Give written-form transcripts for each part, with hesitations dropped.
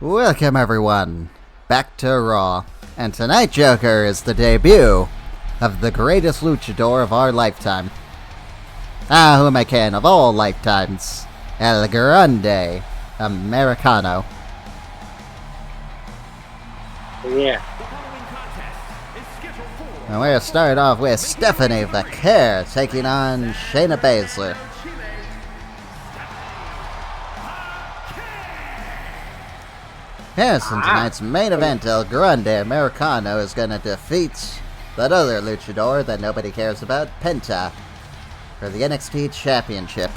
Welcome everyone, back to Raw, and tonight, Joker, is the debut of the greatest luchador of our lifetime. Who am I kidding, of all lifetimes? El Grande Americano. Yeah. And we're starting off with Stephanie Vaquer taking on Shayna Baszler. Yes, in tonight's main event, El Grande Americano is going to defeat that other luchador that nobody cares about, Penta, for the NXT Championship.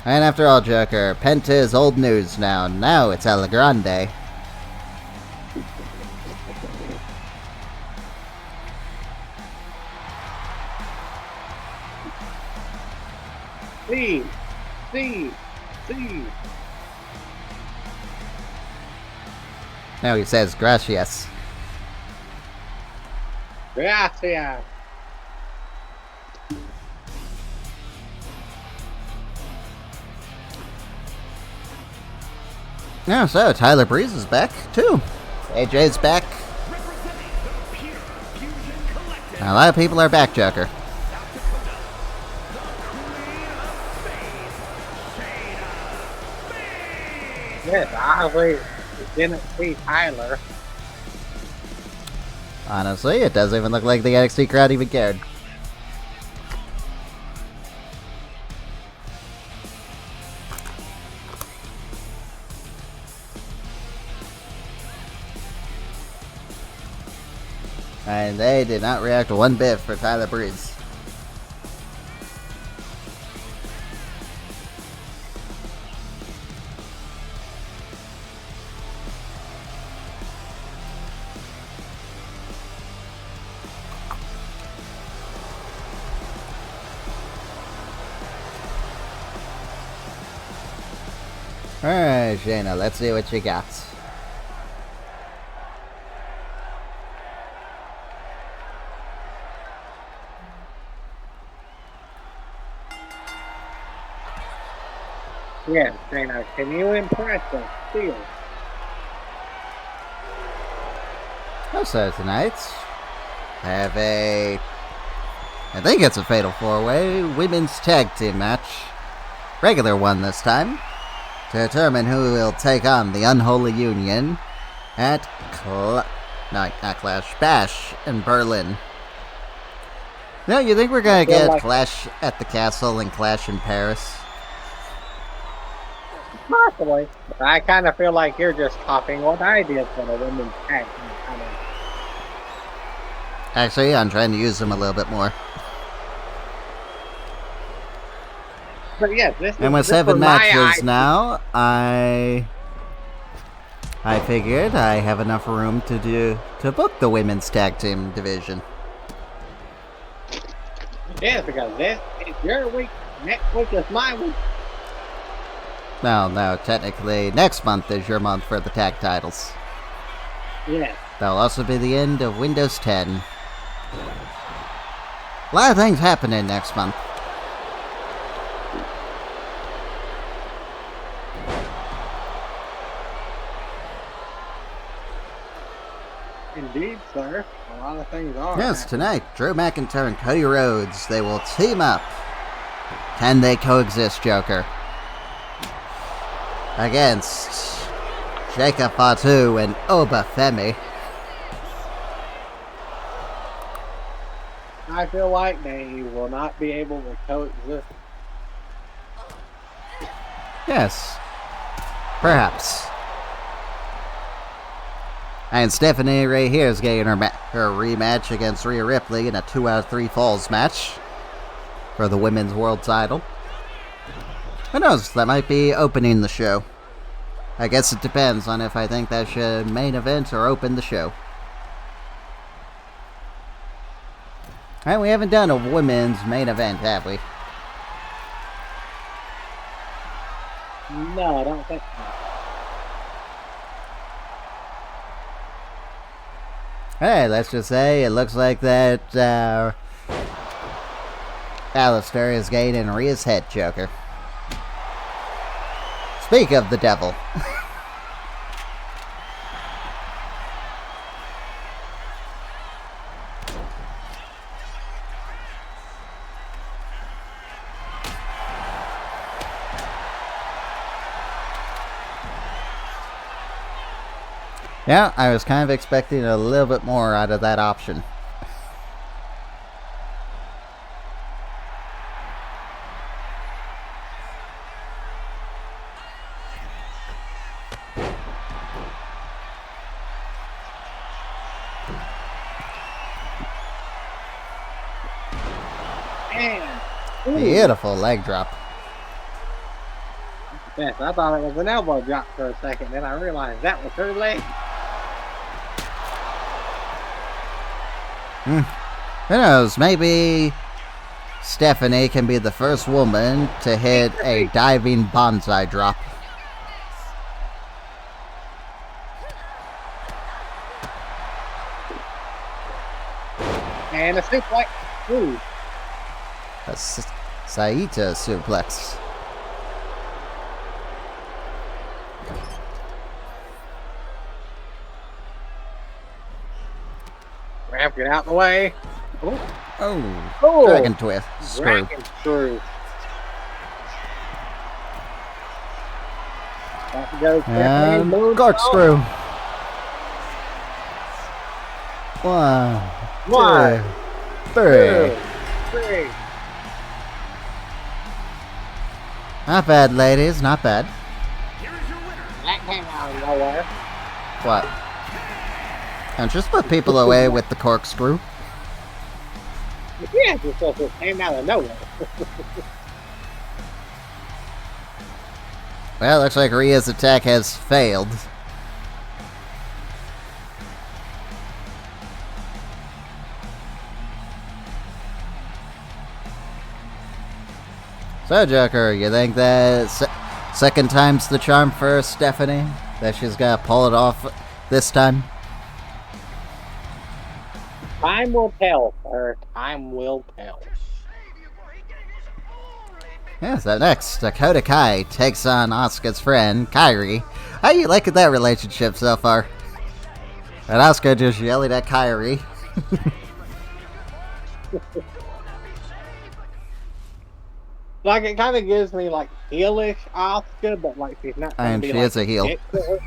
And after all, Joker, Penta is old news now. Now it's El Grande. See. Now he says gracias. Gracias. Yeah, so Tyler Breeze is back, too. AJ's back. A lot of people are back, Joker. Yes, I didn't see Tyler. Honestly, it doesn't even look like the NXT crowd even cared. And they did not react one bit for Tyler Breeze. Alright, Shayna, let's see what you got. Yes, Dana, can you impress us still? Also tonight, have I think it's a Fatal 4-Way Women's Tag Team match. Regular one this time. To determine who will take on the Unholy Union at Bash in Berlin. Now, you think we're gonna get Clash at the Castle and Clash in Paris? Possibly. But I kind of feel like you're just copying what I did for the women's tag team. Actually, I'm trying to use them a little bit more. But yes, this and with 7 matches now, I figured I have enough room to book the women's tag team division. Yes, because this is your week. Next week is my week. No, technically next month is your month for the tag titles. Yes. That'll also be the end of Windows 10. A lot of things happening next month. Indeed, sir. A lot of things are. Yes, tonight, Drew McIntyre and Cody Rhodes, they will team up. Can they coexist, Joker? Against Jacob Fatu and Obafemi. I feel like they will not be able to coexist. Yes. Perhaps. And Stephanie right here is getting her rematch against Rhea Ripley in a 2 out of 3 falls match for the women's world title. Who knows, that might be opening the show. I guess it depends on if I think that should main event or open the show. Alright, we haven't done a women's main event, have we? No, I don't think so. Hey, let's just say it looks like that Alistair is getting Rhea's head choker. Speak of the devil. Yeah, I was kind of expecting a little bit more out of that option. Beautiful leg drop. Yes, I thought it was an elbow drop for a second, then I realized that was her leg. Who knows, maybe Stephanie can be the first woman to hit a diving bonsai drop. And a suplex. Ooh. A Saita suplex. Grab, get out of the way. Ooh. Oh, dragon twist. Screw. Dragon screw. Off we go, And Stephanie. corkscrew. One, One, two, three. 3. Not bad, ladies. Not bad. That came out of nowhere. What? And just put people away with the corkscrew. Yeah, it came out of nowhere. Well, looks like Rhea's attack has failed. So, Joker, you think that second time's the charm for Stephanie? That she's got to pull it off this time? Time will tell, sir. Time will tell. Yeah, so next, Dakota Kai takes on Asuka's friend, Kairi. How you liking that relationship so far? And Asuka just yelling at Kairi. Like, it kind of gives me, like, heelish Asuka, but, like, she's not going And to be, she like, is a heel. dick to her.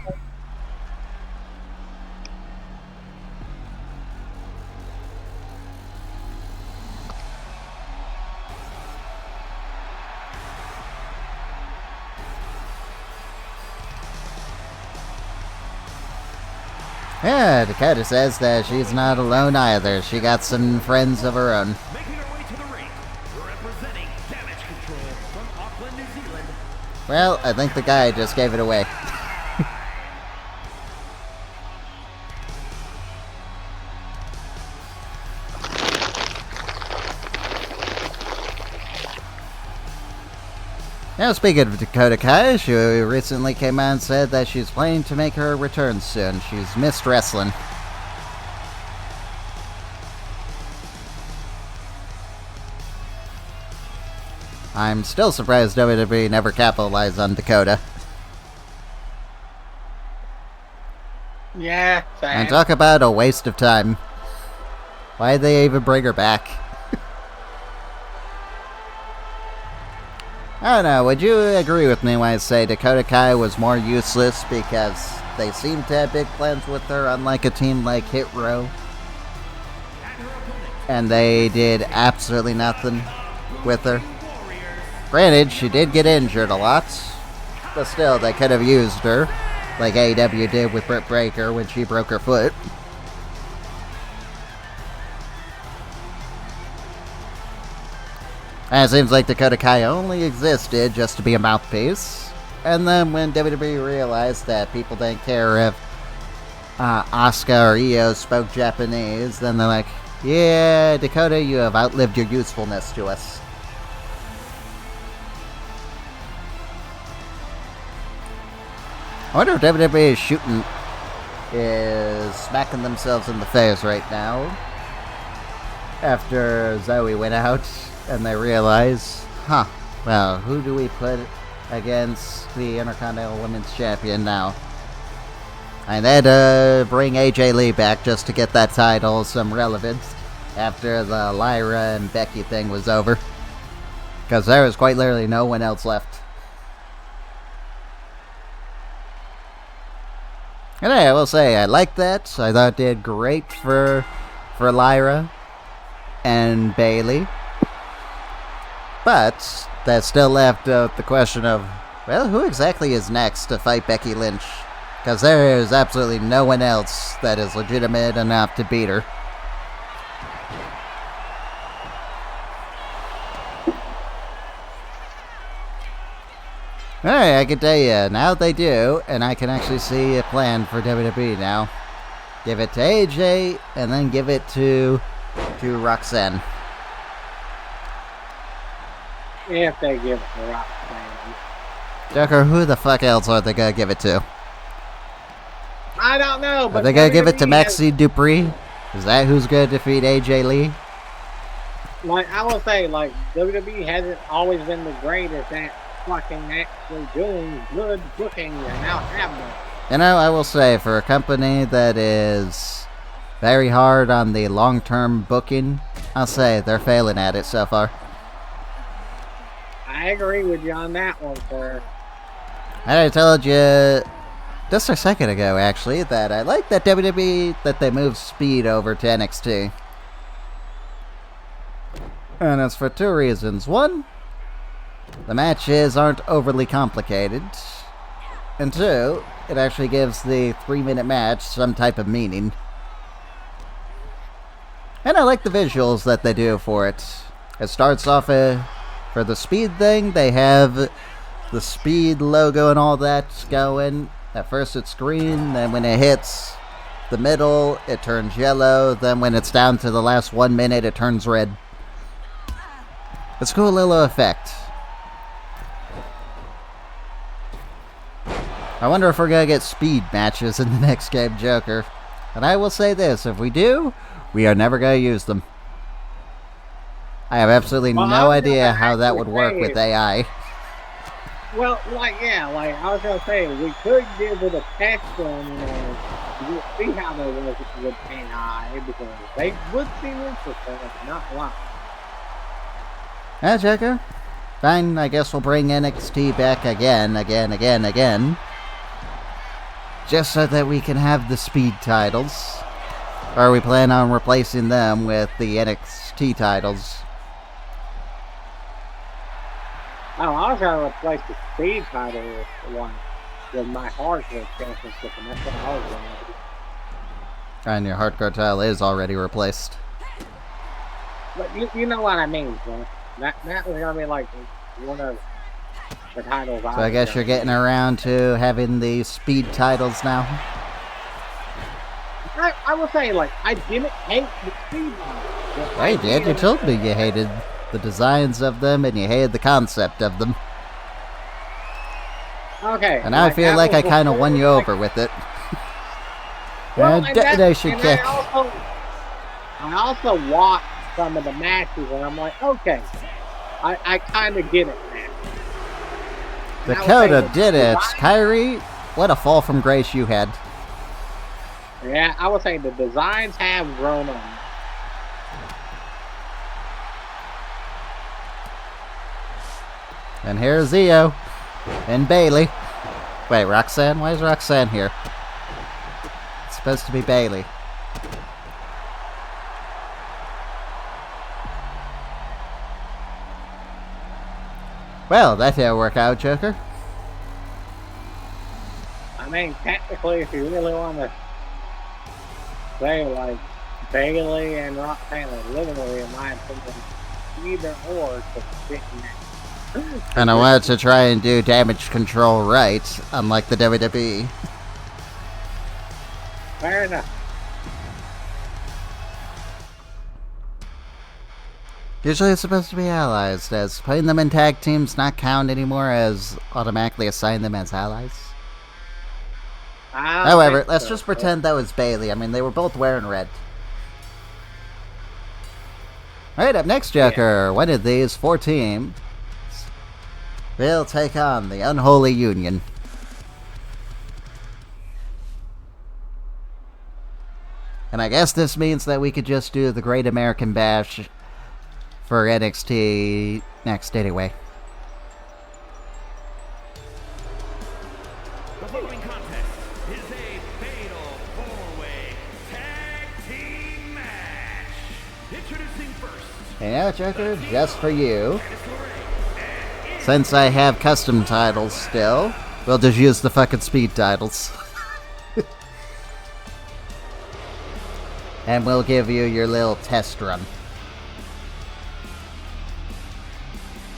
Yeah, Dakota says that she's not alone either. She got some friends of her own. Making her way to the ring, representing Damage Control from Auckland, New Zealand. Well, I think the guy just gave it away. Now, speaking of Dakota Kai, she recently came out and said that she's planning to make her return soon. She's missed wrestling. I'm still surprised WWE never capitalized on Dakota. Yeah, same. And talk about a waste of time. Why'd they even bring her back? I don't know, would you agree with me when I say Dakota Kai was more useless because they seem to have big plans with her, unlike a team like Hit Row? And they did absolutely nothing with her. Granted, she did get injured a lot, but still, they could have used her, like AEW did with Britt Baker when she broke her foot. And it seems like Dakota Kai only existed just to be a mouthpiece. And then when WWE realized that people didn't care if Asuka or Io spoke Japanese, then they're like, yeah, Dakota, you have outlived your usefulness to us. I wonder if WWE is smacking themselves in the face right now. after Zoe went out and they realized, well, who do we put against the Intercontinental Women's Champion now? And they had to bring AJ Lee back just to get that title some relevance after the Lyra and Becky thing was over. Because there was quite literally no one else left. And I will say, I liked that. I thought it did great for Lyra and Bayley. But that still left the question of, well, who exactly is next to fight Becky Lynch? Because there is absolutely no one else that is legitimate enough to beat her. Alright, I can tell you, now they do, and I can actually see a plan for WWE now. Give it to AJ, and then give it to Roxanne. If they give it to Roxanne. Joker, who the fuck else are they gonna give it to? I don't know, but are they gonna give it to Maxine Dupree? Is that who's gonna defeat AJ Lee? Like, I will say, like, WWE hasn't always been the greatest at fucking actually doing good booking, and now have them. You know, I will say, for a company that is very hard on the long-term booking, I'll say they're failing at it so far. I agree with you on that one, sir. I told you just a second ago, actually, that I like that WWE, that they moved Speed over to NXT. And it's for two reasons. One, the matches aren't overly complicated. And two, it actually gives the 3-minute match some type of meaning. And I like the visuals that they do for it. It starts off for the Speed thing, they have the Speed logo and all that going. At first it's green, then when it hits the middle, it turns yellow. Then when it's down to the last 1 minute, it turns red. It's a cool little effect. I wonder if we're going to get Speed matches in the next game, Joker. And I will say this, if we do, we are never going to use them. I have absolutely no idea how that would work with AI. Well, like, yeah, like, I was gonna say, we could give it a test run, you'll see how they work with AI, because they would seem interesting, not lying. Yeah, Joker. Fine, I guess we'll bring NXT back again. Just so that we can have the Speed titles. Or we plan on replacing them with the NXT titles. Oh, I was gonna replace the Speed title with my Hardcore Championship, and that's what I was gonna do. And your Hardcore title is already replaced. But you know what I mean, bro. That was gonna be like one of the titles. So I guess you're getting around to having the Speed titles now? I would say, like, I didn't hate the Speed titles. Hey, did. You told me you hated the designs of them and you hated the concept of them. Okay. And now I feel like I kind of won you over with it. Well, detonation kick. I also watched some of the matches and I'm like, okay, I kind of get it now. Dakota did it. Kyrie, what a fall from grace you had. Yeah, I would say the designs have grown on. And here's Io. And Bayley. Wait, Roxanne? Why is Roxanne here? It's supposed to be Bayley. Well, that didn't work out, Joker. I mean, technically, if you really want to say, like, Bayley and Roxanne are literally, in my opinion, either or to fit in that. And I wanted to try and do damage control right, unlike the WWE. Fair enough. Usually it's supposed to be allies. Does putting them in tag teams not count anymore as automatically assign them as allies? However, let's just pretend that was Bayley. I mean, they were both wearing red. Alright, up next, Joker. One of these 4 teams will take on the Unholy Union. And I guess this means that we could just do the Great American Bash for NXT next anyway. The following contest is a fatal 4-way tag team match. Introducing first. And now, Joker, just for you, since I have custom titles still, we'll just use the fucking speed titles. And we'll give you your little test run.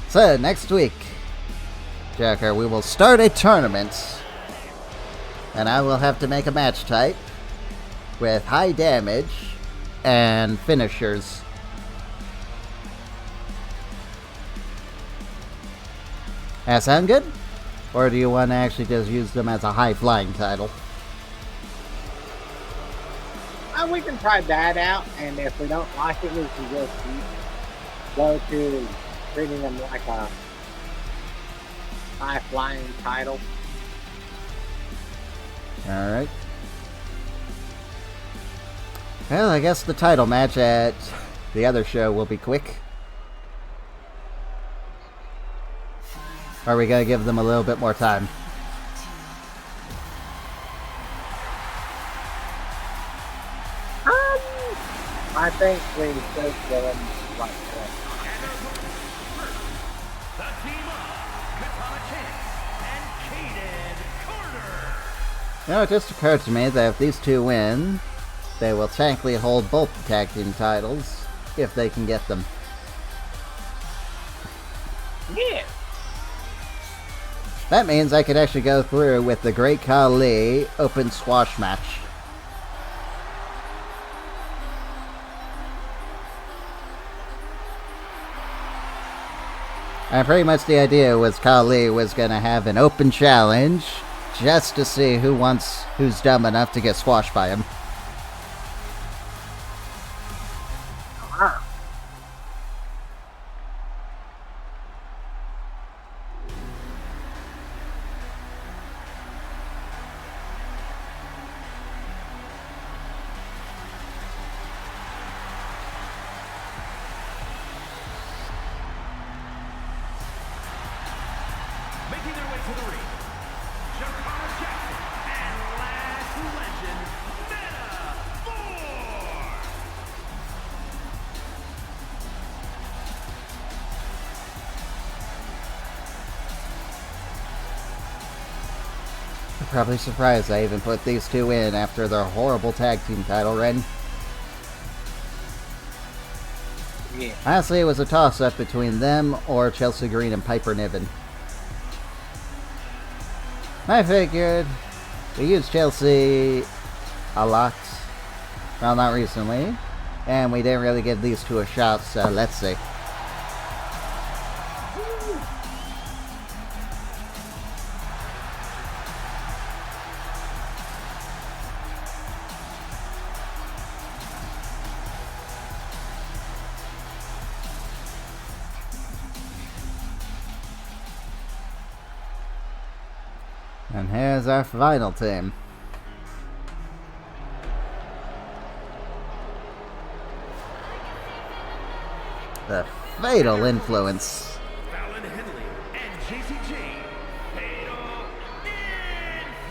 So, next week, Joker, we will start a tournament. And I will have to make a match type with high damage and finishers. That sound good? Or do you want to actually just use them as a high-flying title? We can try that out, and if we don't like it, we can just go to treating them like a high-flying title. Alright. Well, I guess the title match at the other show will be quick. Or are we gonna give them a little bit more time? I think we should give them like that. The team of Katana Chance and Kaden Carter. Now, it just occurred to me that if these two win, they will technically hold both the tag team titles, if they can get them. Yeah. That means I could actually go through with the Great Khali open squash match. And pretty much the idea was Khali was going to have an open challenge just to see who's dumb enough to get squashed by him. Making their way to the ring, Shakara Jackson and last legend, Meta-Four. I'm probably surprised I even put these two in after their horrible tag team title run. Yeah. Honestly, it was a toss-up between them or Chelsea Green and Piper Niven. I figured we used Chelsea a lot. Well, not recently. And we didn't really give these two a shot, so let's see. And here's our final team. The Fatal Influence. Fallon Henley and JCG. Fatal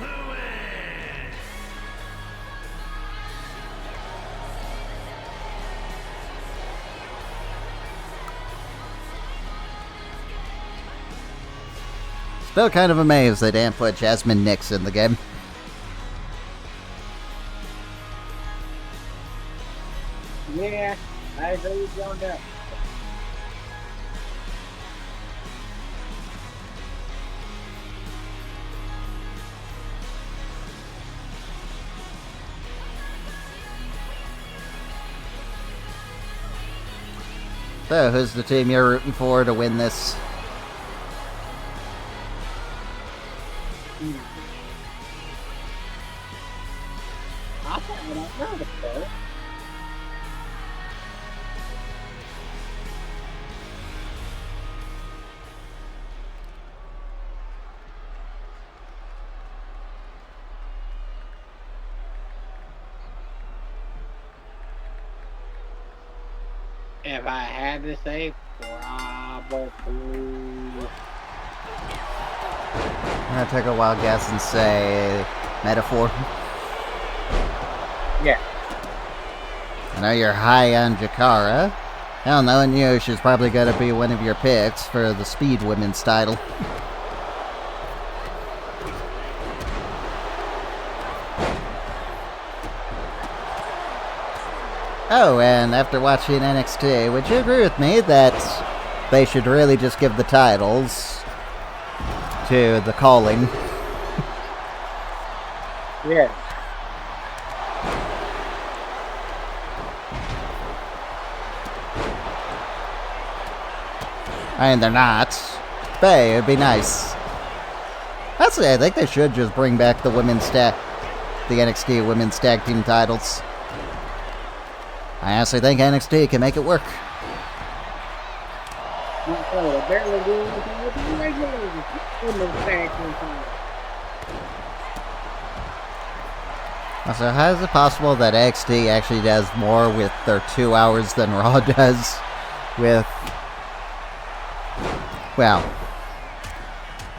Influence. Still kind of amazed they didn't put Jasmine Nix in the game. Yeah, I agree with you on that. So, who's the team you're rooting for to win this? I don't know. If I had to say, probably. I'm gonna take a wild guess and say Metaphor. Yeah. I know you're high on Jakara. Hell, knowing you, she's probably gonna be one of your picks for the Speed Women's title. Oh, and after watching NXT, would you agree with me that they should really just give the titles to the Calling? Yeah. I mean, they're not. But hey, it'd be nice. Actually, I think they should just bring back the the NXT Women's Tag Team titles. I honestly think NXT can make it work. Barely do anything with the regular women's tag team title. So how is it possible that NXT actually does more with their 2 hours than Raw does with, well,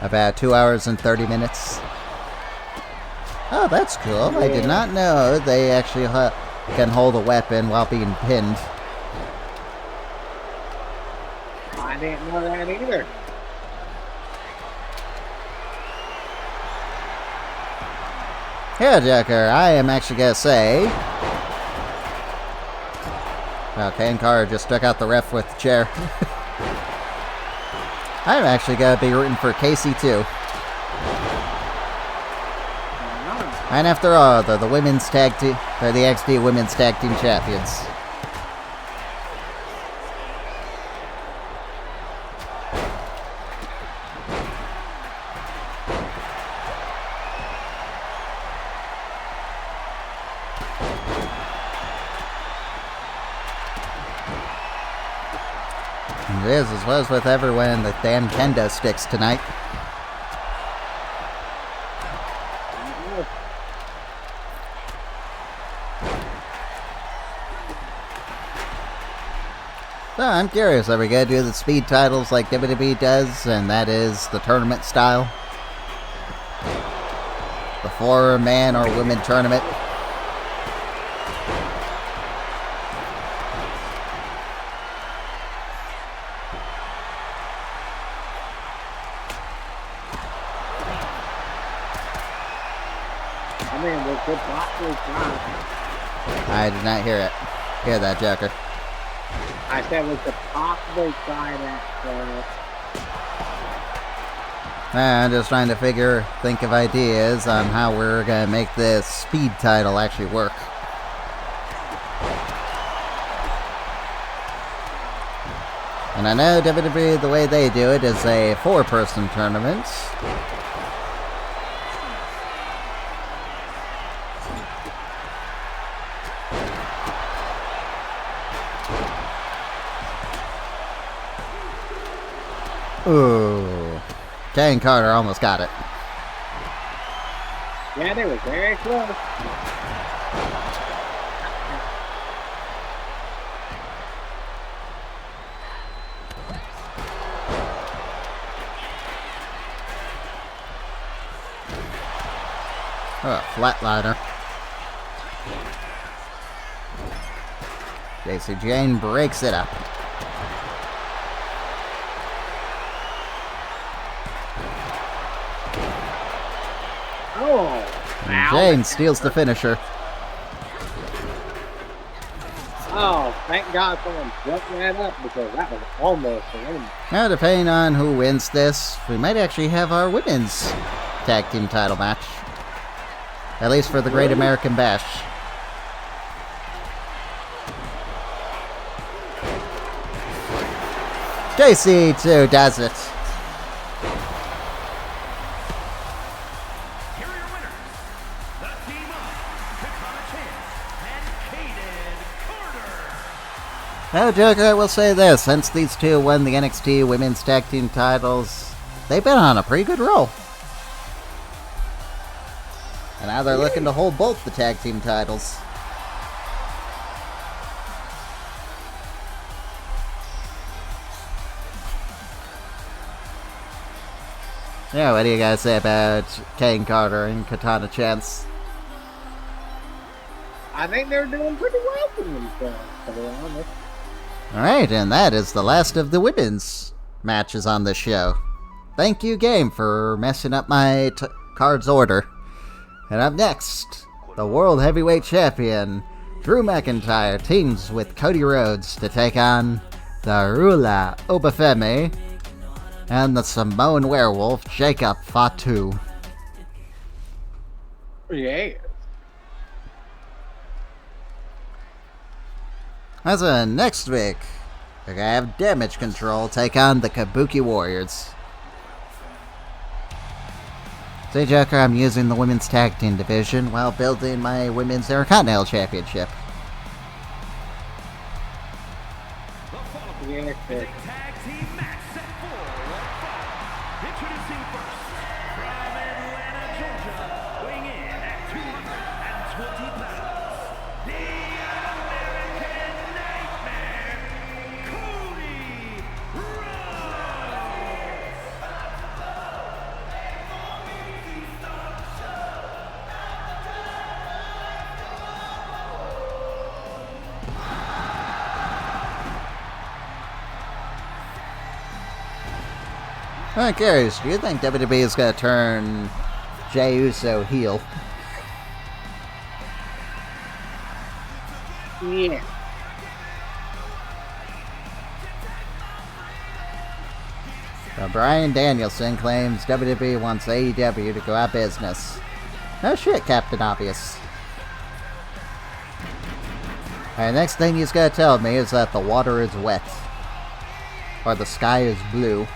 about 2 hours and 30 minutes? Oh, that's cool. I did not know they actually can hold a weapon while being pinned. I didn't know that either. Yeah, Jacker, I am actually gonna say... Well, Kane Carter just stuck out the ref with the chair. I'm actually gonna be rooting for Casey too. And after all, they're the women's tag team. They're the XD Women's Tag Team Champions. And it is, as well as with everyone in the damn kendo sticks tonight. So I'm curious, are we going to do the speed titles like WWE does, and that is the tournament style? The 4-man or women tournament? I mean, we could possibly try. I did not hear that, Joker. I said we could possibly try that. I'm just trying to think of ideas on how we're going to make this speed title actually work. And I know WWE, the way they do it is a 4-person tournament. Ooh. Kane Carter almost got it. Yeah, they were very close. Oh, flatliner. JC Jane breaks it up. Oh, And Jane steals the finisher. Oh, thank God someone broke that up because that was almost a win. Now, depending on who wins this, we might actually have our women's tag team title match. At least for the Great American Bash. JC2 does it. Here are your winners, the team of Dakota Chance and Kaden Carter. Now, Joker, I will say this. Since these two won the NXT Women's Tag Team titles, they've been on a pretty good roll. And now they're looking to hold both the tag team titles. Yeah, what do you guys say about Kane Carter and Katana Chance? I think they're doing pretty well for themselves, to be honest. Alright, and that is the last of the women's matches on this show. Thank you, game, for messing up my card's order. And up next, the World Heavyweight Champion, Drew McIntyre, teams with Cody Rhodes to take on the Rula Obafemi and the Samoan Werewolf, Jacob Fatu. Yeah. As of next week, we're gonna have Damage Control take on the Kabuki Warriors. Say, Joker, I'm using the women's tag team division while building my women's Intercontinental Championship. Yeah, Tag team match set for one fall. Introducing first, from Atlanta, Georgia, weighing in at 220 pounds, the American Nightmare, Cody Rhodes. I'm curious, do you think WWE is going to turn Jey Uso heel? yeah. Bryan Danielson claims WWE wants AEW to go out of business. No shit, Captain Obvious. Alright, next thing he's going to tell me is that the water is wet. Or the sky is blue.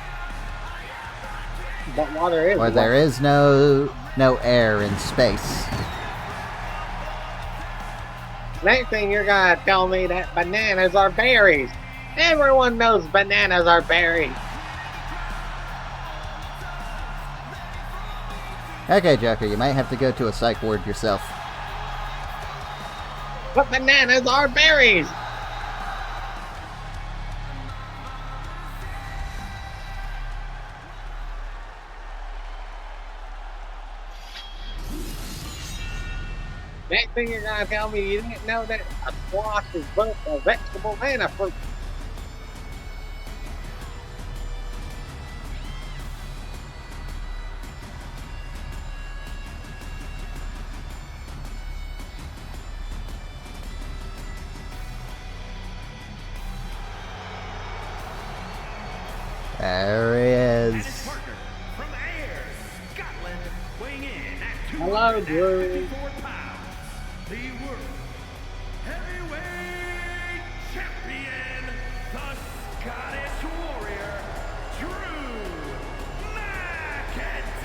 But water is Or wet. there is no air in space. Next thing you're gonna tell me that bananas are berries. Everyone knows bananas are berries. Okay, Joker, you might have to go to a psych ward yourself. But bananas are berries. Next thing you're gonna tell me you didn't know that a squash is both a vegetable and a fruit. There he And his is. partner, from Ayr, Scotland, weighing in at Hello, Drew. 254 pounds, the World Heavyweight Champion, the Scottish Warrior, Drew McIntyre.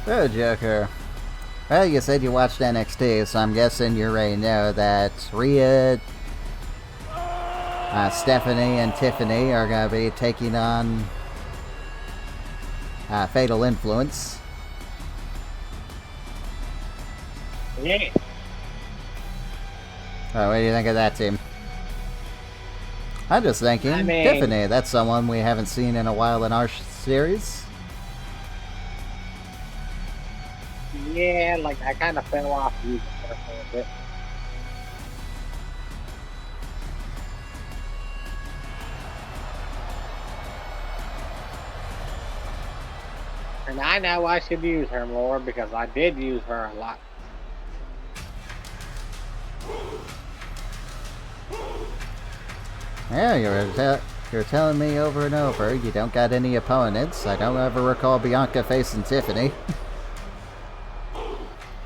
Oh, Joker. Well, you said you watched NXT, so I'm guessing you already know that Rhea, Stephanie, and Tiffany are going to be taking on Fatal Influence. Yeah. Oh, what do you think of that team? I'm just thinking, I mean- Tiffany, that's someone we haven't seen in a while in our series. Yeah, like I kind of fell off using her for a bit. And I know I should use her more because I did use her a lot. Yeah, you're telling me over and over you don't got any opponents. I don't ever recall Bianca facing Tiffany.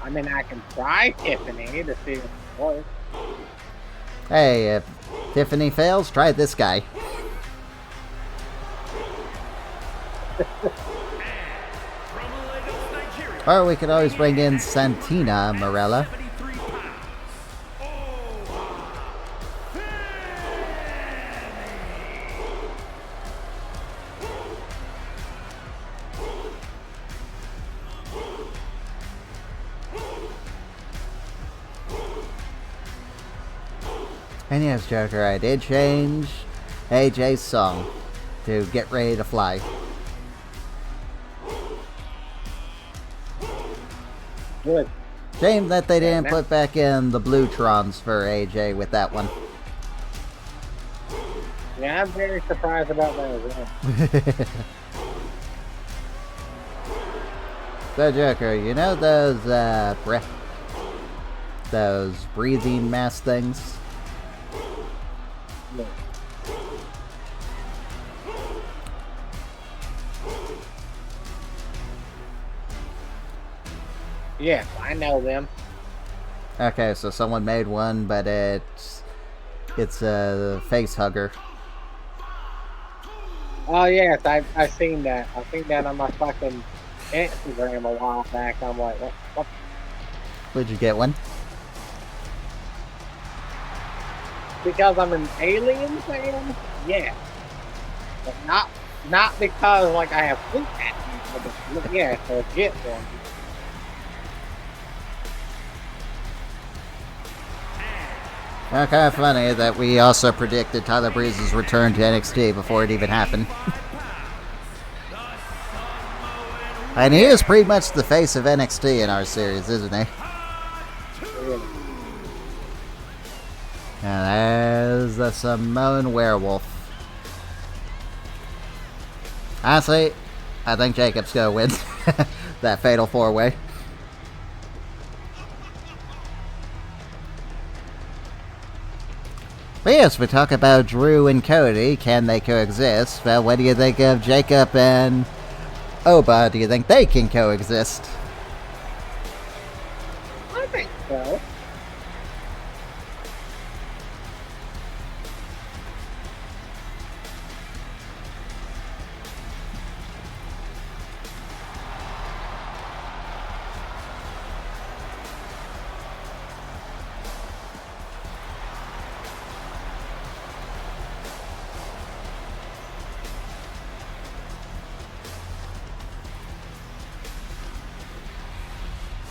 I mean, I can try Tiffany to see if it works. Hey, if Tiffany fails, try this guy. From Lagos, Nigeria, Or we could always bring in Santina Marella. 73 pounds. And yes, Joker, I did change AJ's song to Get Ready to Fly. Good. Shame that they didn't put back in the Bluetrons for AJ with that one. Yeah, I'm very surprised about that as well. So, Joker, you know those breathing mask things? Yeah. Yes, I know them. Okay, so someone made one, but it's a face hugger. Oh yes, I've seen that. I've seen that on my fucking Instagram a while back. I'm like, what? Would you get one? Because I'm an Alien fan? Yeah. But not because like I have food tattoos, but yeah, so get one. Kind of funny that we also predicted Tyler Breeze's return to NXT before it even happened. And he is pretty much the face of NXT in our series, isn't he? Yeah. And there's the Samoan Werewolf. Honestly, I think Jacob's gonna win that fatal 4-way. But yes, we talk about Drew and Cody. Can they coexist? Well, what do you think of Jacob and Oba? Do you think they can coexist? I think so.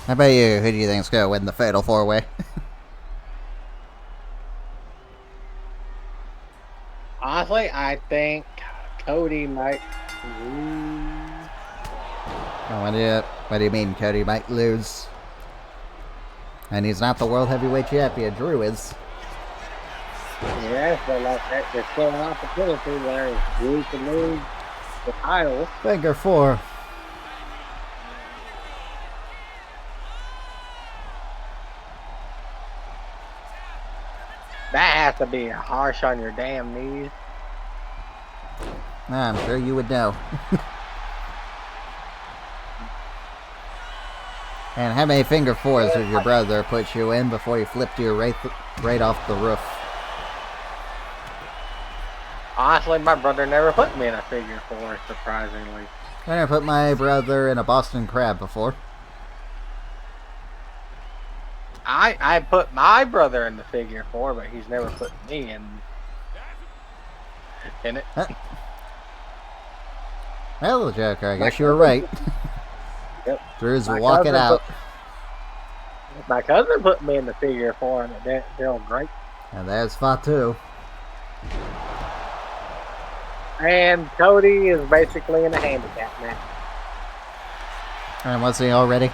How about you? Who do you think's gonna win the fatal 4-way? Honestly, I think Cody might What do you mean Cody might lose? And he's not the World Heavyweight Champion. Drew is. yes, but like there's still an opportunity where Drew can lose the title. Finger 4. That has to be harsh on your damn knees. I'm sure you would know. And how many finger 4s did your brother put you in before he flipped you right off the roof? Honestly, my brother never put me in a figure 4, surprisingly. I never put my brother in a Boston Crab before. I put my brother in the figure 4, but he's never put me in it. Well, Joker, I guess you were right. Yep. Drew's My walking cousin out. My cousin put me in the figure 4, and it didn't feel great. And there's Fatu. And Cody is basically in a handicap match. And was he already?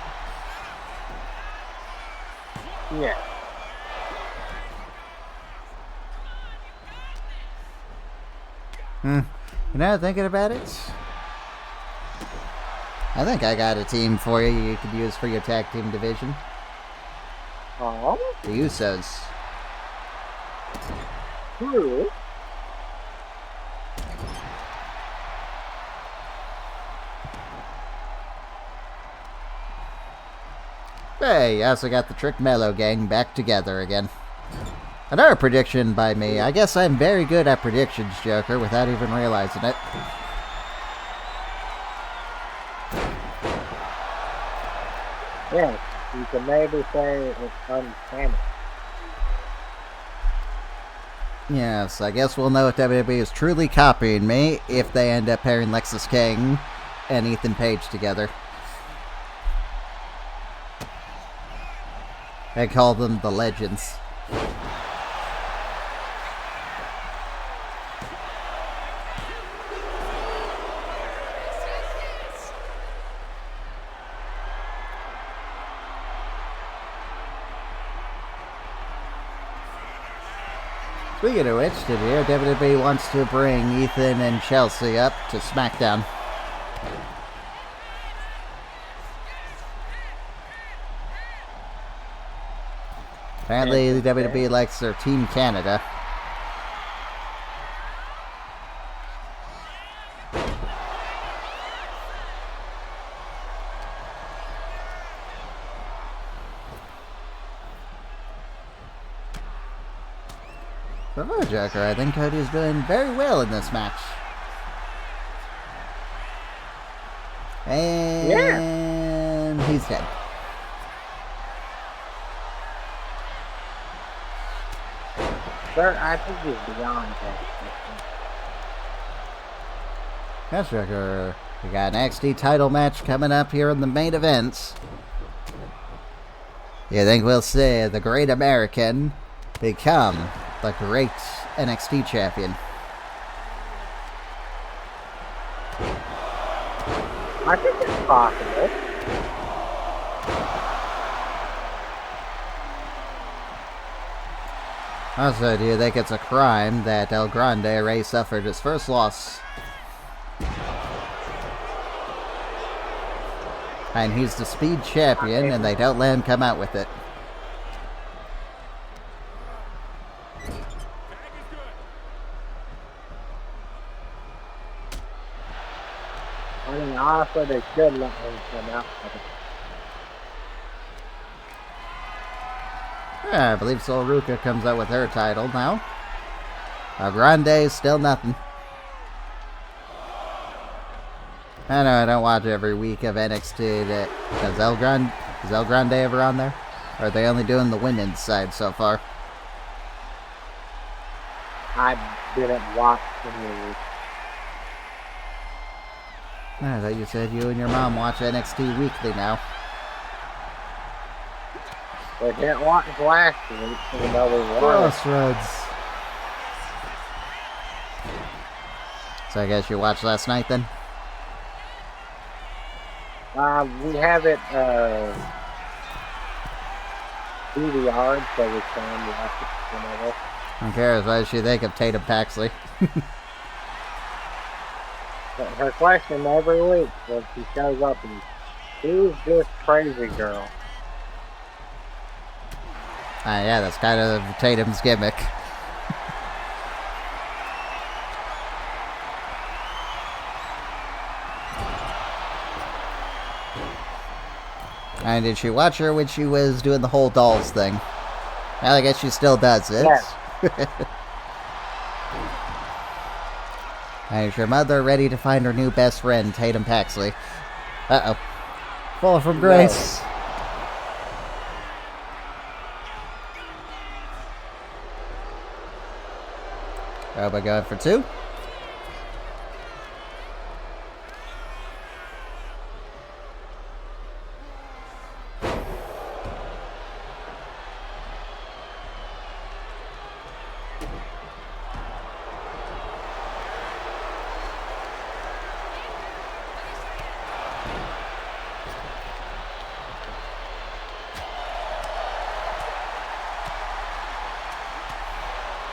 Yeah. You know, thinking about it, I think I got a team for you could use for your tag team division. Oh, The Usos. true. Hey, you also got the Trick Mello gang back together again. Another prediction by me. I guess I'm very good at predictions, Joker, without even realizing it. Yes, you can maybe say it's uncanny. Yes, I guess we'll know if WWE is truly copying me if they end up pairing Lexis King and Ethan Page together. I call them the Legends. Speaking of which, did you hear WWE wants to bring Ethan and Chelsea up to SmackDown? Apparently, the WWE likes their Team Canada. For the Joker, I think Cody's doing very well in this match. And he's dead. Sir, I think he's beyond that. Yes, Joker. We got an NXT title match coming up here in the main events. You think we'll see the Great American become the great NXT champion? I think it's possible. Also, do you think it's a crime that El Grande Rey suffered his first loss? And he's the Speed champion, and they don't let him come out with it. I mean, honestly, they should let him come out with it. Yeah, I believe Sol Ruca comes out with her title now. El Grande still nothing. I know I don't watch every week of NXT. Is El Grande ever on there? Or are they only doing the women's side so far? I didn't watch any. I thought you said you and your mom watch NXT weekly now. They didn't watch last week, even though we won. Crossroads. So I guess you watched last night then? We have it DVR'd, so we can watch it whenever. Who cares? What does you think of Tatum Paxley? Her question every week when she shows up is, who's this crazy girl? Yeah, that's kind of Tatum's gimmick. And did she watch her when she was doing the whole dolls thing? Well, I guess she still does it. Yes. And is your mother ready to find her new best friend, Tatum Paxley? Uh-oh. Fall from grace. Oh, we're going for two?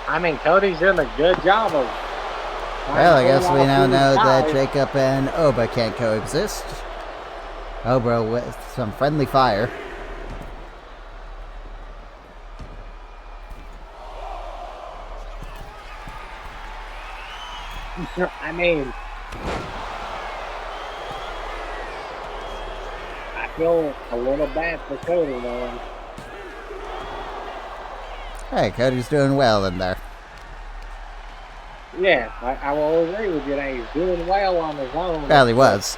I mean, Cody's doing a good job of... Well, I guess we now know that Jacob and Oba can't coexist. Oba with some friendly fire. I mean... I feel a little bad for Cody, man. Hey, Cody's doing well in there. Yeah, I will agree with you that he's doing well on his own. Well, he was.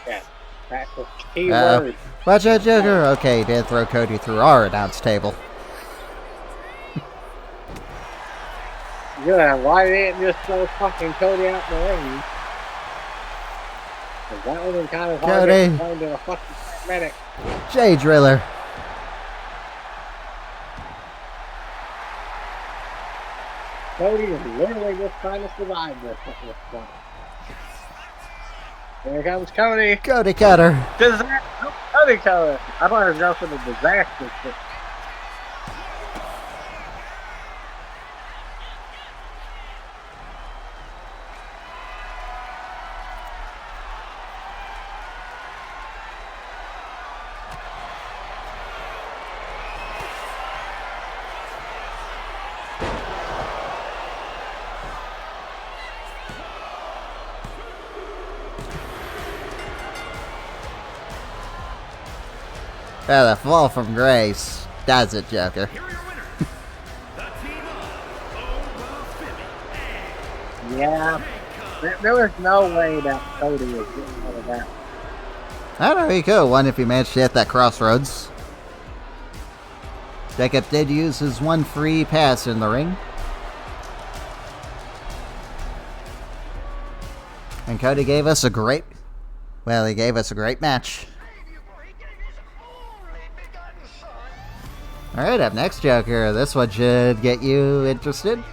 Yeah. That's a key Uh-oh. word. Watch out, Joker! Okay, he did throw Cody through our announce table. Good. Why didn't just throw fucking Cody out in the ring? 'Cause that would have been kind of hard Cody. to explain to the fucking medic. Jay Driller. Cody is literally just trying to survive this at this point. Here comes Cody. Cody Cutter. Cody Cutter. I thought it was going for the disaster. Oh, the fall from grace. Does it, Joker? Here are your winners, the team of Oba Fimi Yeah. There was no way that Cody was getting out of that. I don't know, he could have won if he managed to hit that crossroads. Jacob did use his one free pass in the ring. And Cody gave us a great... Well, he gave us a great match. Alright, up next, Joker. This one should get you interested.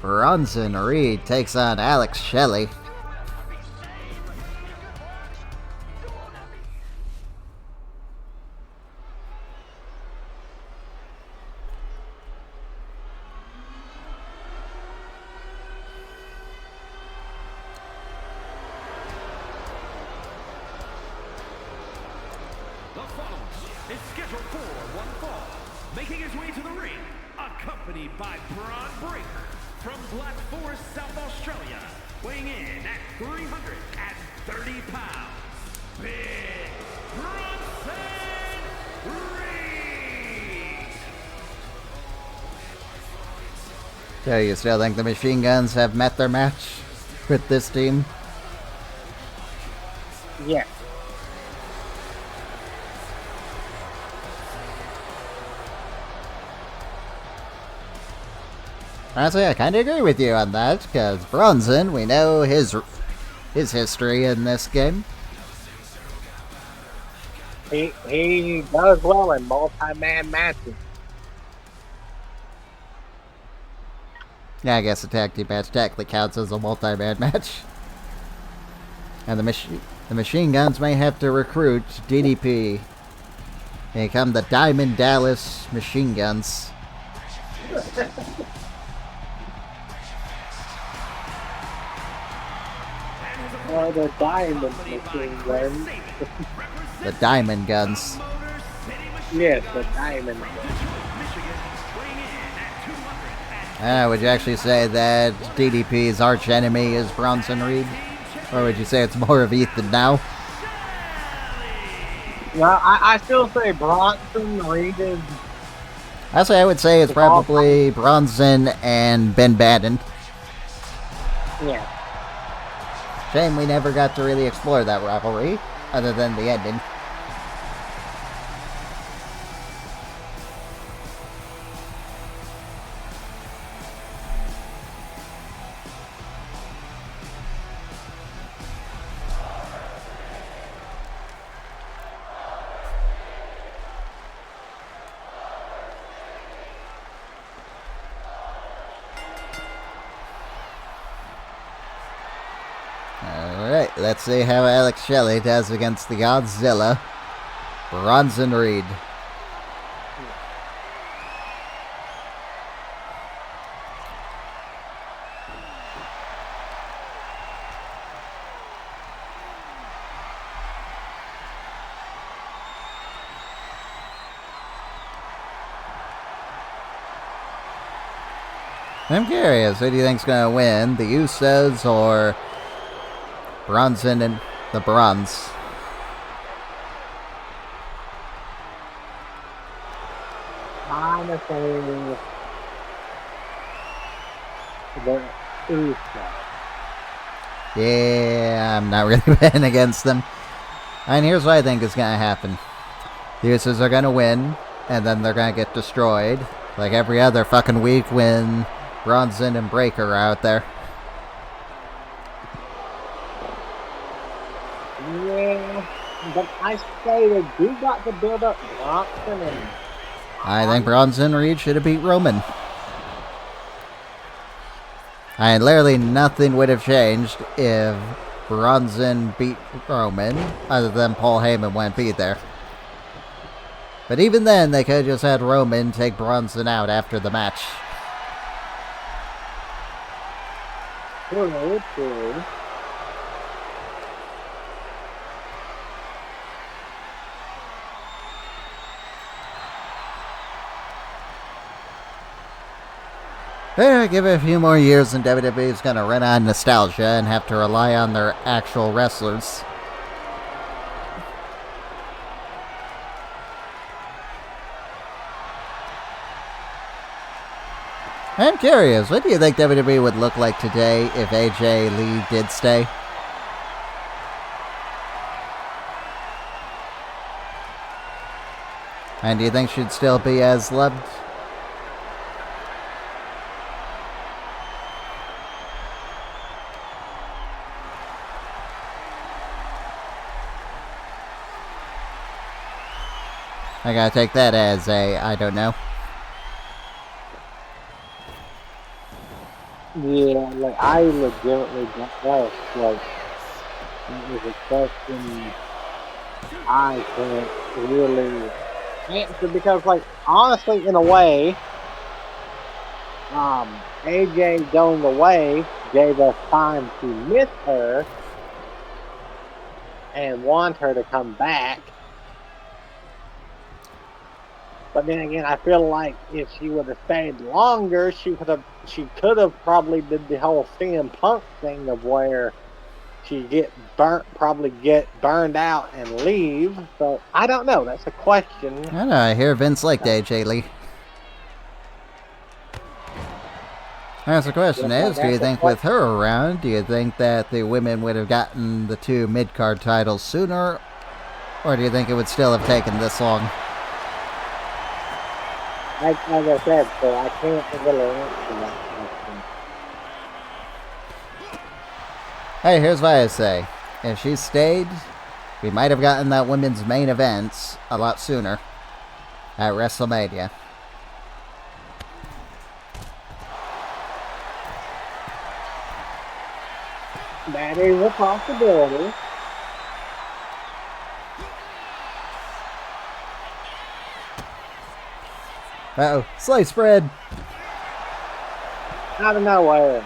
Bronson Reed takes on Alex Shelley. The following is scheduled for one fall. Making his way to the ring, accompanied by Braun Breaker from Black Forest, South Australia, weighing in at 330 pounds. Big Bronson Reed! So you still think the Machine Guns have met their match with this team? Yeah. Honestly, I kind of agree with you on that, because Bronson, we know his history in this game. He does well in multi-man matches. Yeah, I guess a tag team match technically counts as a multi-man match. And the Machine Guns may have to recruit DDP. They become the Diamond Dallas Machine Guns. Or the Diamond Machine Guns. The Diamond Guns. Yes, the Diamond. Would you actually say that DDP's arch enemy is Bronson Reed? Or would you say it's more of Ethan now? Well, I still say Bronson Reed is. Actually, I would say it's probably Bronson and Ben Baden. Yeah. Shame we never got to really explore that rivalry, other than the ending. Alright, let's see how Alex Shelley does against the Godzilla, Bronson Reed. I'm curious, who do you think's gonna win? The Usos or Bronson and the Bronze? I'm gonna say the Usos. Yeah, I'm not really betting against them. And here's what I think is going to happen. The Usos are going to win, and then they're going to get destroyed. Like every other fucking week when Bronson and Breaker are out there. Yeah, but I say they do got to build up Bronson and... I think Bronson Reed should have beat Roman. And literally nothing would have changed if Bronson beat Roman, other than Paul Heyman wouldn't be there. But even then, they could have just had Roman take Bronson out after the match. True. Give it a few more years and WWE is going to run out of nostalgia and have to rely on their actual wrestlers. I'm curious, what do you think WWE would look like today if AJ Lee did stay? And do you think she'd still be as loved? I gotta take that as a, I don't know. Yeah, like, I legitimately don't know. Like, it was a question I can't really answer because, like, honestly, in a way, AJ going away gave us time to miss her and want her to come back. But then again, I feel like if she would have stayed longer, she could have probably did the whole CM Punk thing of where she get burned out and leave. So I don't know. That's a question. I don't know. I hear Vince liked AJ Lee. That's the question is, do you think with her around, do you think that the women would have gotten the 2 mid-card titles sooner? Or do you think it would still have taken this long? Like I said, so I can't really answer that question. Hey, here's what I say. If she stayed, we might have gotten that women's main event a lot sooner at WrestleMania. That is a possibility. Uh-oh, sliced bread. Out of nowhere.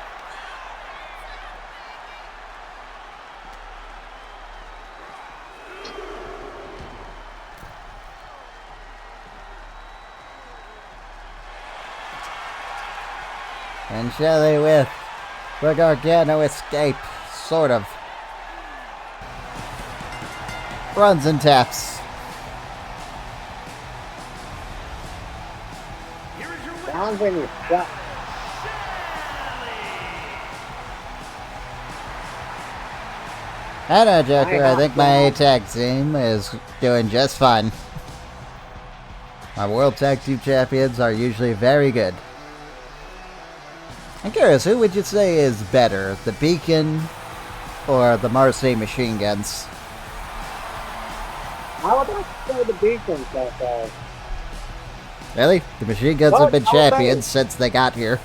And Shelley with the Gargano escape, sort of. Runs and taps. Sounds in your gut. I know, Joker. I think my tag team is doing just fine. My World Tag Team Champions are usually very good. I'm curious, who would you say is better, the Beacon or the Marseille Machine Guns? I would like to say the Beacon so far. Really? The Machine Guns have been champions since they got here.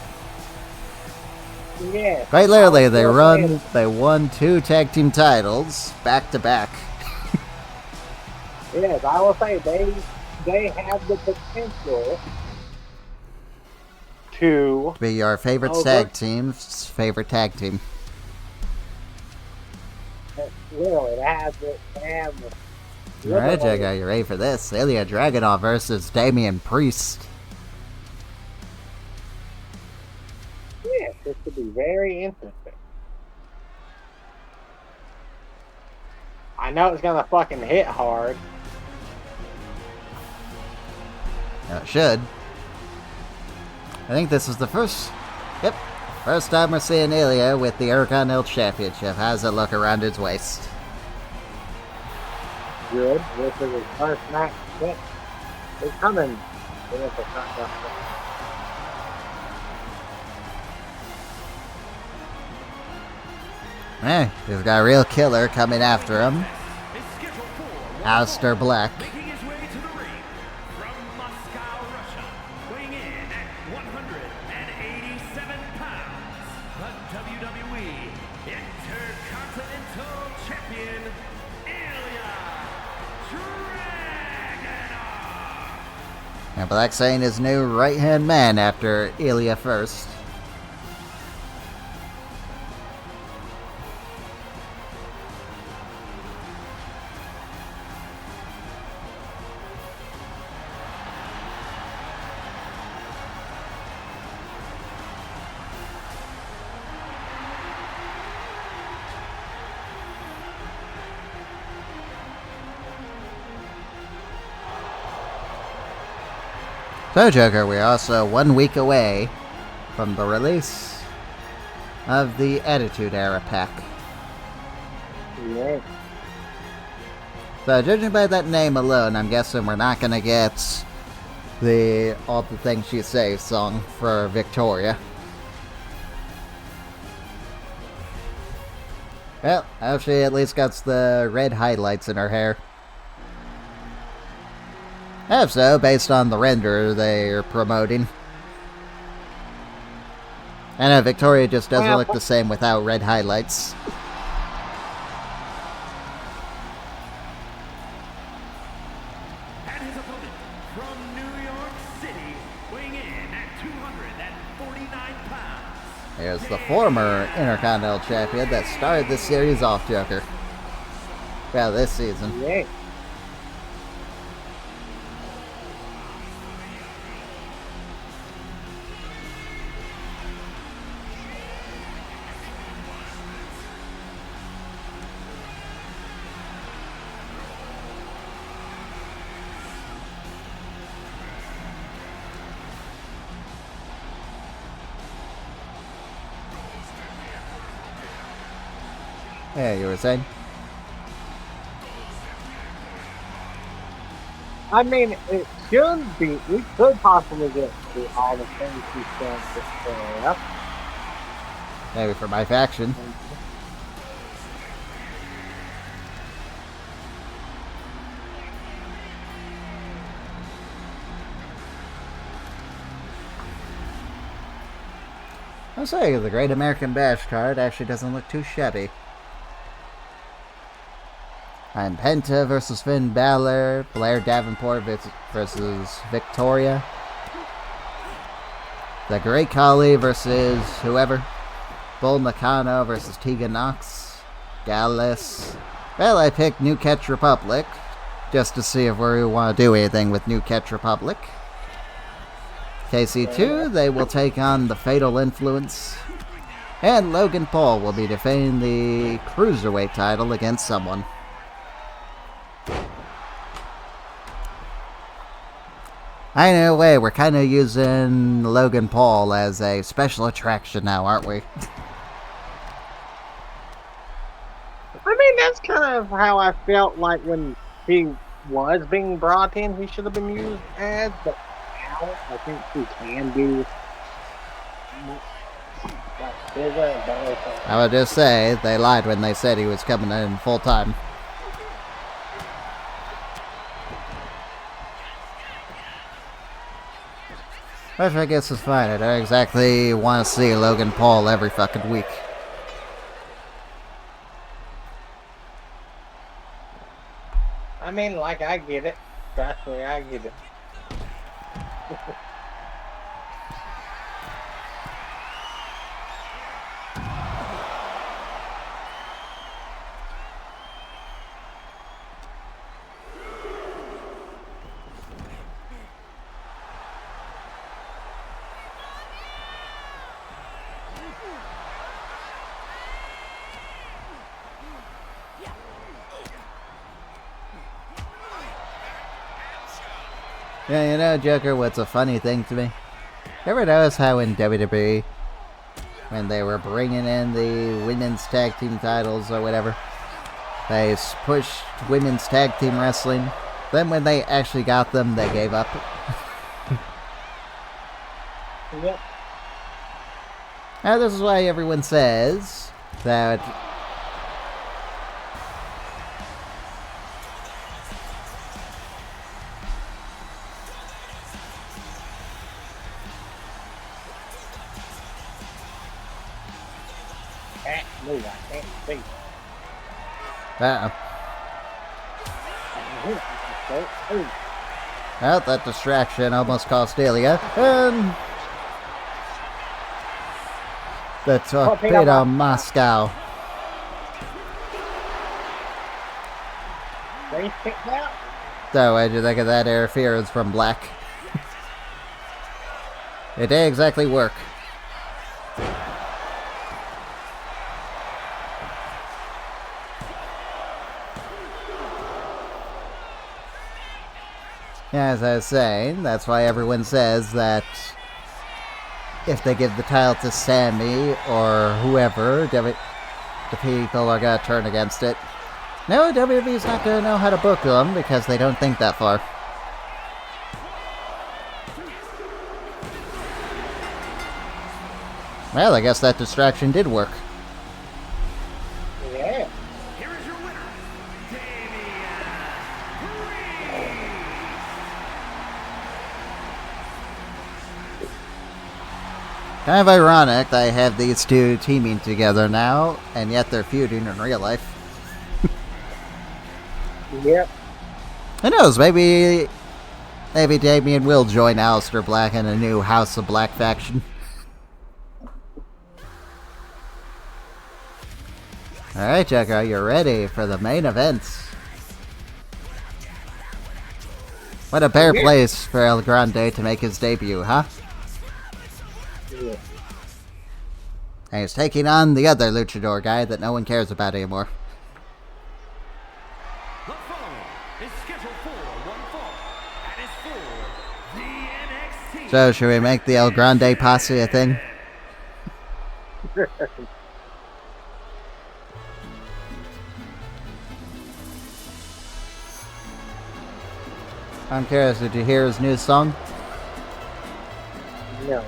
Yeah. Quite literally, they won 2 tag team titles back to back. Yes, I will say they have the potential to Be your favorite tag team's favorite tag team. Really, they have it. Alright, Jagger, you ready for this? Ilya Dragunov versus Damian Priest. Yes, this could be very interesting. I know it's gonna fucking hit hard. It should. I think this is the first time we're seeing Ilya with the Intercontinental Championship. How's it look around his waist? good. This is his first match. But it's coming. He's got a real killer coming after him. Is scheduled for one Aleister Black. making his way to the ring from Moscow, Russia, weighing in at 187 pounds, the WWE Intercontinental Champion, Ilya Dragunov. And Black saying his new right-hand man after Ilya first. So, Joker, we're also 1 week away from the release of the Attitude Era pack. Yeah. So, judging by that name alone, I'm guessing we're not gonna get the All the Things She Says song for Victoria. Well, I hope she at least got the red highlights in her hair. I hope so, based on the render they're promoting. I know Victoria just doesn't look the same without red highlights. And his opponent from New York City, weighing in at 249 pounds. There's the former Intercontinental Champion that started this series off, Joker. Well, this season. Yeah. Yeah, you were saying? I mean, it should be. We could possibly get to all the things he's done Victoria. Maybe for my faction. I'll say the Great American Bash card actually doesn't look too shabby. I'm Penta versus Finn Balor, Blair Davenport versus Victoria, the Great Khali versus whoever, Bull Nakano versus Tegan Knox, Gallus. Well, I picked New Catch Republic, just to see if we want to do anything with New Catch Republic. KC2, they will take on the Fatal Influence, and Logan Paul will be defending the Cruiserweight title against someone. I know, way, we're kind of using Logan Paul as a special attraction now, aren't we? I mean, that's kind of how I felt like when he was being brought in, he should have been used as, but now I think he can be like bigger and better. I would just say, they lied when they said he was coming in full time. Which I guess is fine. I don't exactly want to see Logan Paul every fucking week. I mean, like, I get it. Trust me, I get it. Yeah, you know, Joker, what's a funny thing to me? You ever notice how in WWE, when they were bringing in the women's tag team titles or whatever, They pushed women's tag team wrestling. Then when they actually got them, they gave up. Yep. Now this is why everyone says that Can't move. I can't see. Oh, well, that distraction almost cost Ilya. And the Torpedo Moscow. they kicked out. So, what did you think of that interference from Black? It didn't exactly work. As I was saying, that's why everyone says that if they give the title to Sammy or whoever, the people are going to turn against it. No, WWE's not going to know how to book them because they don't think that far. Well, I guess that distraction did work. Yeah. Here is your winner, Damian Priest. Kind of ironic that I have these two teaming together now, and yet they're feuding in real life. Yep. Who knows, maybe Damian will join Aleister Black in a new House of Black faction. Alright, Jugger, are you ready for the main events? What a bare place for El Grande to make his debut, huh? Yeah. And he's taking on the other luchador guy that no one cares about anymore. The following is scheduled for one fall and is for the NXT. So, should we make the El Grande posse a thing? I'm curious, did you hear his new song? No.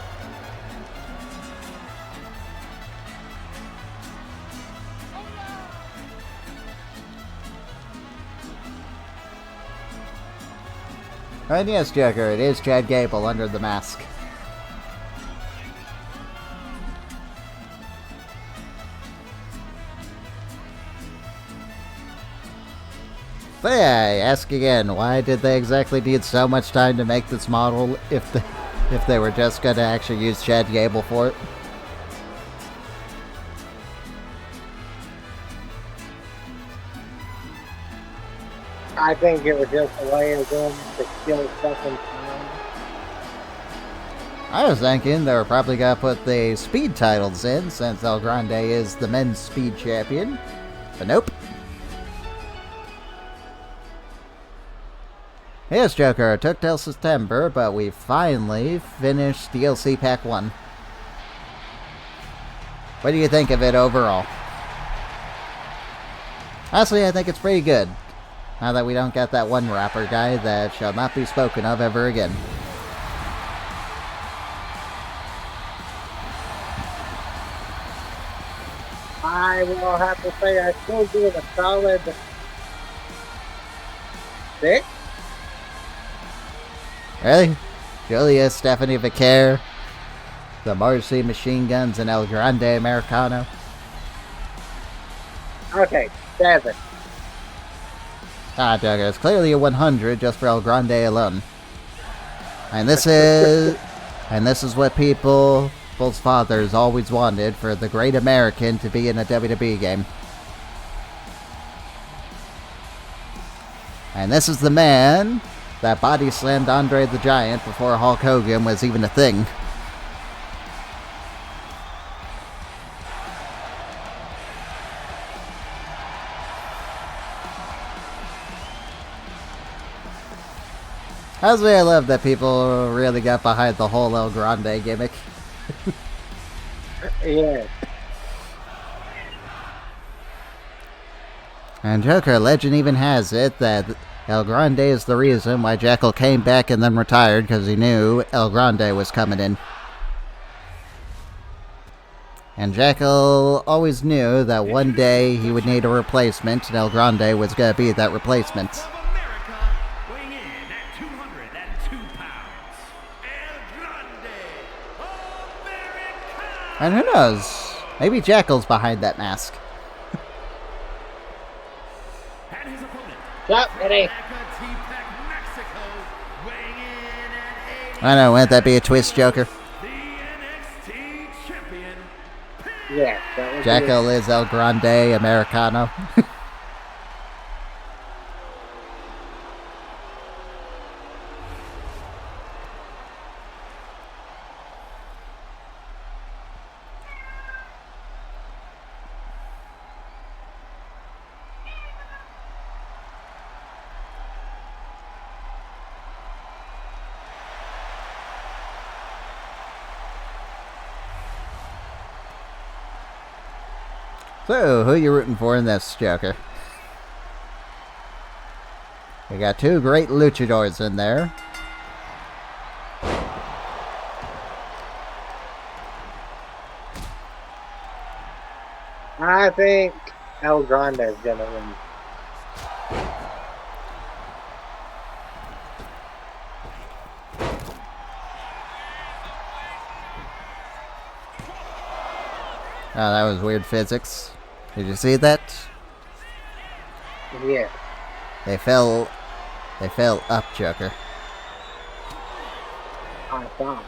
And yes, Jugger, it is Chad Gable under the mask. But yeah, I ask again, why did they exactly need so much time to make this model if they were just gonna actually use Chad Gable for it? I think it was just a way of them to kill stuff in time. I was thinking they were probably gonna put the speed titles in, since El Grande is the men's speed champion. But nope. Yes, Joker, it took till September, but we finally finished DLC Pack 1. What do you think of it overall? Honestly, I think it's pretty good. Now that we don't get that one rapper guy that shall not be spoken of ever again. I will have to say I still give it a solid 6. Really? Julia, Stephanie Vicaire, the Marcy Machine Guns, and El Grande Americano? Okay, 7. Ah, Jugger, it's clearly a 100 just for El Grande alone. And this is what people's fathers always wanted, for the great American to be in a WWE game. And this is the man that body slammed Andre the Giant before Hulk Hogan was even a thing. Honestly, I love that people really got behind the whole El Grande gimmick. Yeah. And Joker, legend even has it that El Grande is the reason why Jackal came back and then retired, because he knew El Grande was coming in. And Jackal always knew that one day he would need a replacement, and El Grande was going to be that replacement. Of America, weighing in at 202 pounds, El Grande, America! And who knows? Maybe Jackal's behind that mask. And his opponent, Stop, Eddie. Mexico, weighing in at 80, I know, wouldn't that be a twist, Joker? the NXT champion, Yes, that was Jackal is El Grande Americano. So, who you rooting for in this, Joker? We got two great luchadors in there. I think El Grande is gonna win. Oh, that was weird physics. Did you see that? Yeah. They fell up, Joker. I thought.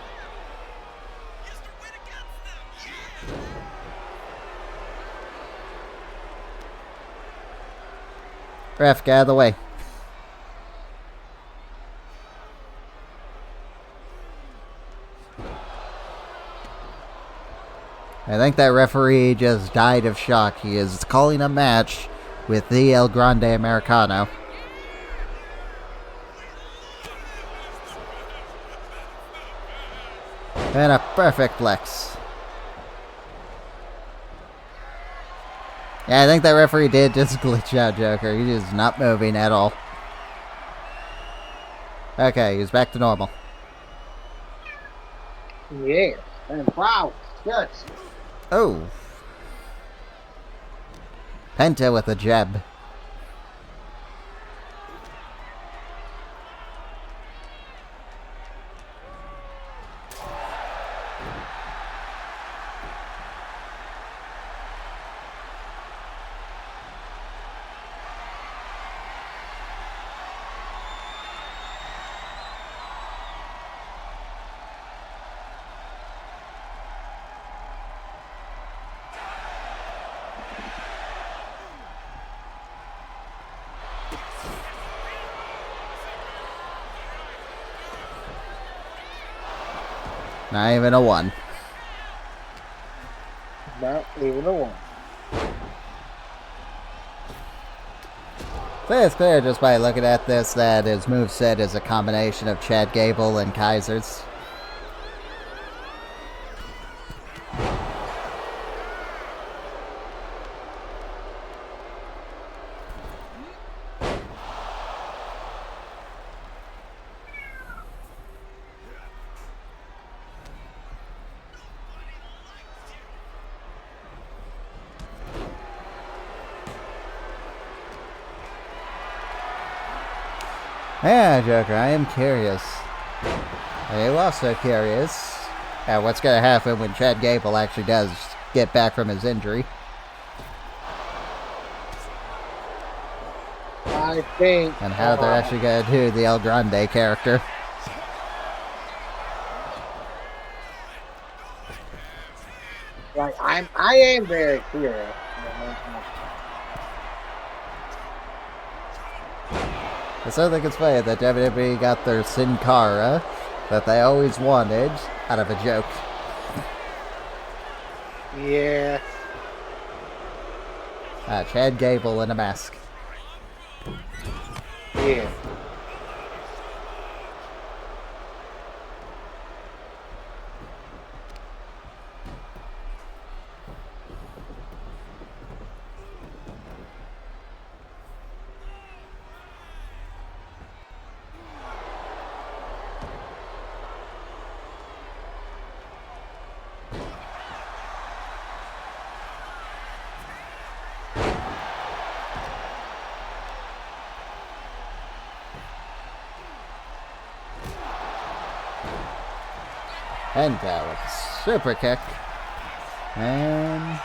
Ref, get out of the way. I think that referee just died of shock. He is calling a match with the El Grande Americano. And a perfect flex. Yeah, I think that referee did just glitch out, Joker. He is not moving at all. Okay, he's back to normal. Yes. And wow, yes. Oh. Penta with a jab. Not even a 1. Not even a 1. So it's clear just by looking at this that his moveset is a combination of Chad Gable and Kaiser's. Yeah, Joker, I am curious. I am also curious at what's going to happen when Chad Gable actually does get back from his injury. I think. And how they're actually going to do the El Grande character. Like I am very curious. I still think it's funny that WWE got their Sin Cara that they always wanted out of a joke. Yeah. Chad Gable in a mask. Yeah. Penta with a super kick. And...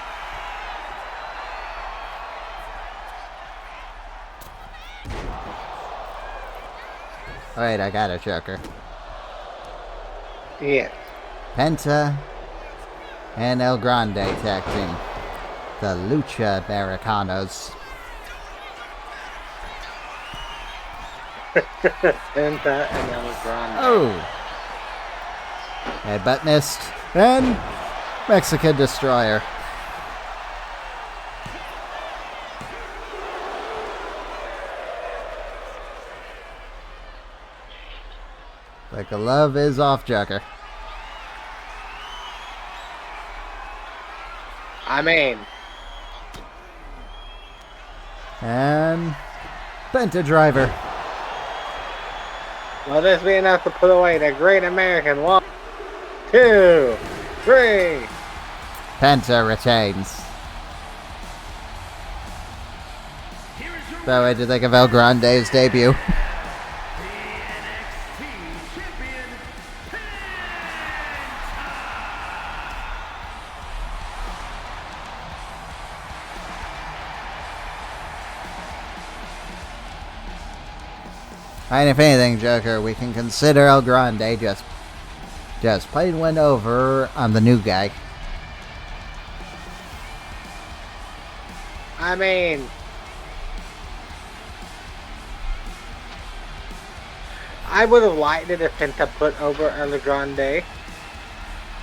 alright, I got it, Joker. Yeah. Penta and El Grande tag team. The Lucha Americanos. Penta and El Grande. Oh! Headbutt missed. And Mexican Destroyer. Like the love is off, Joker. I mean, And Penta Driver. will this be enough to put away the Great American 1, 2, 3. Penta retains. Here is your So I did think of El Grande's debut. the NXT champion, Penta. And if anything, Joker, we can consider El Grande just plain went over on the new guy. I mean, I would have liked it if Penta put over El Grande.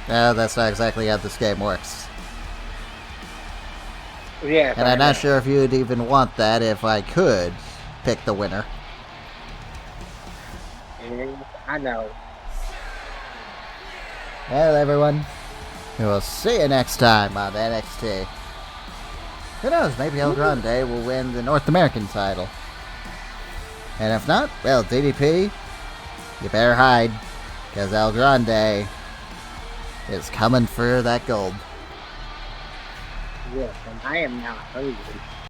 No, that's not exactly how this game works. Yes, And I I'm not know. sure if you'd even want that if I could pick the winner. I know. Well, everyone, we will see you next time on NXT. Who knows, maybe El Grande will win the North American title. And if not, well, DDP, you better hide, because El Grande is coming for that gold. Yes, and I am now hungry.